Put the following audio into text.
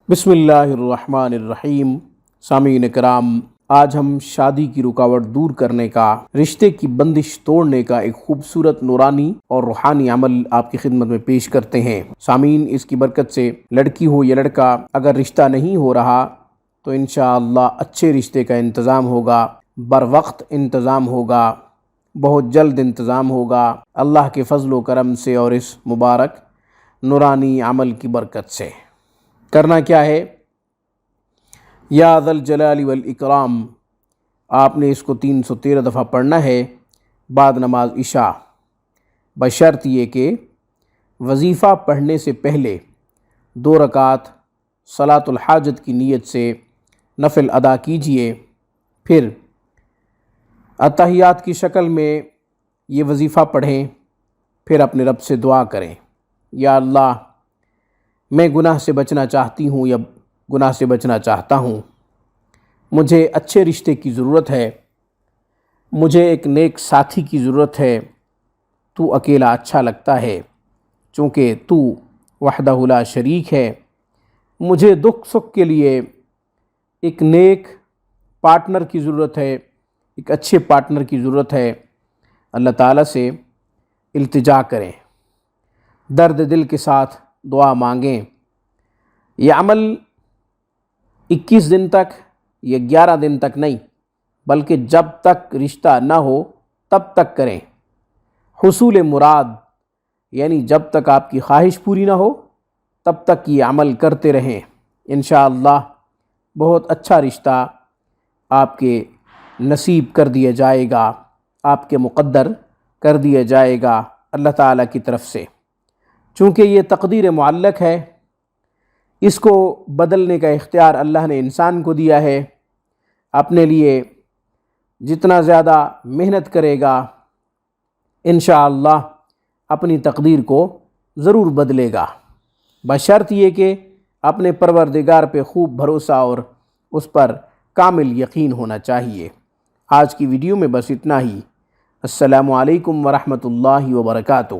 بسم اللہ الرحمن الرحیم۔ سامعین کرام، آج ہم شادی کی رکاوٹ دور کرنے کا، رشتے کی بندش توڑنے کا ایک خوبصورت نورانی اور روحانی عمل آپ کی خدمت میں پیش کرتے ہیں۔ سامعین، اس کی برکت سے لڑکی ہو یا لڑکا، اگر رشتہ نہیں ہو رہا تو انشاءاللہ اچھے رشتے کا انتظام ہوگا، بروقت انتظام ہوگا، بہت جلد انتظام ہوگا، اللہ کے فضل و کرم سے اور اس مبارک نورانی عمل کی برکت سے۔ کرنا کیا ہے؟ یا ذا الجلال والاکرام، آپ نے اس کو 313 دفعہ پڑھنا ہے بعد نماز عشاء، بشرط یہ کہ وظیفہ پڑھنے سے پہلے 2 رکعت صلاۃ الحاجت کی نیت سے نفل ادا کیجئے، پھر اتحیات کی شکل میں یہ وظیفہ پڑھیں، پھر اپنے رب سے دعا کریں، یا اللہ میں گناہ سے بچنا چاہتی ہوں یا گناہ سے بچنا چاہتا ہوں، مجھے اچھے رشتے کی ضرورت ہے، مجھے ایک نیک ساتھی کی ضرورت ہے، تو اکیلا اچھا لگتا ہے چونکہ تو وحدہ لا شریک ہے، مجھے دکھ سکھ کے لیے ایک نیک پارٹنر کی ضرورت ہے، ایک اچھے پارٹنر کی ضرورت ہے۔ اللہ تعالیٰ سے التجا کریں، درد دل کے ساتھ دعا مانگیں۔ یہ عمل 21 دن تک یا 11 دن تک نہیں، بلکہ جب تک رشتہ نہ ہو تب تک کریں۔ حصول مراد یعنی جب تک آپ کی خواہش پوری نہ ہو تب تک یہ عمل کرتے رہیں، انشاءاللہ بہت اچھا رشتہ آپ کے نصیب کر دیا جائے گا، آپ کے مقدر کر دیا جائے گا اللہ تعالیٰ کی طرف سے۔ چونکہ یہ تقدیر معلق ہے، اس کو بدلنے کا اختیار اللہ نے انسان کو دیا ہے۔ اپنے لیے جتنا زیادہ محنت کرے گا انشاءاللہ اپنی تقدیر کو ضرور بدلے گا، بشرط یہ کہ اپنے پروردگار پہ خوب بھروسہ اور اس پر کامل یقین ہونا چاہیے۔ آج کی ویڈیو میں بس اتنا ہی۔ السلام علیکم ورحمۃ اللہ وبرکاتہ۔